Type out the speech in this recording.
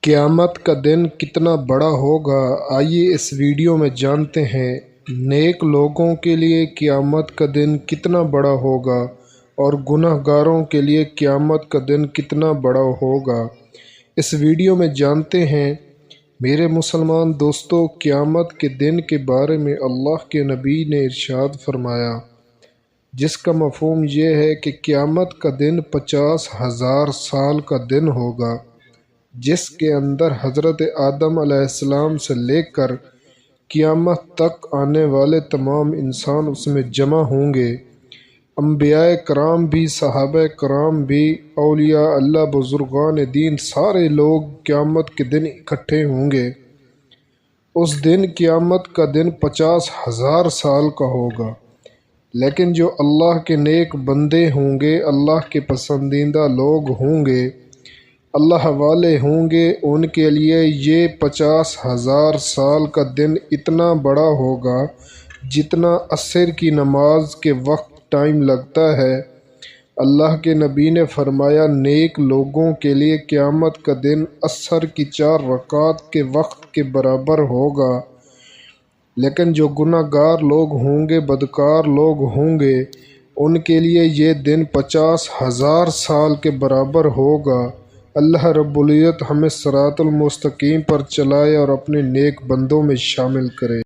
قیامت کا دن کتنا بڑا ہوگا، آئیے اس ویڈیو میں جانتے ہیں۔ نیک لوگوں کے لیے قیامت کا دن کتنا بڑا ہوگا اور گناہ گاروں کے لیے قیامت کا دن کتنا بڑا ہوگا، اس ویڈیو میں جانتے ہیں۔ میرے مسلمان دوستو، قیامت کے دن کے بارے میں اللہ کے نبی نے ارشاد فرمایا، جس کا مفہوم یہ ہے کہ قیامت کا دن 50,000 سال کا دن ہوگا، جس کے اندر حضرت آدم علیہ السلام سے لے کر قیامت تک آنے والے تمام انسان اس میں جمع ہوں گے۔ انبیاء کرام بھی، صحابہ کرام بھی، اولیاء اللہ، بزرگان دین، سارے لوگ قیامت کے دن اکٹھے ہوں گے۔ اس دن قیامت کا دن 50,000 سال کا ہوگا، لیکن جو اللہ کے نیک بندے ہوں گے، اللہ کے پسندیدہ لوگ ہوں گے، اللہ والے ہوں گے، ان کے لیے یہ 50,000 سال کا دن اتنا بڑا ہوگا جتنا عصر کی نماز کے وقت ٹائم لگتا ہے۔ اللہ کے نبی نے فرمایا، نیک لوگوں کے لیے قیامت کا دن عصر کی 4 رکعات کے وقت کے برابر ہوگا، لیکن جو گناہ گار لوگ ہوں گے، بدکار لوگ ہوں گے، ان کے لیے یہ دن 50,000 سال کے برابر ہوگا۔ اللہ رب العزت ہمیں صراط المستقیم پر چلائے اور اپنے نیک بندوں میں شامل کرے۔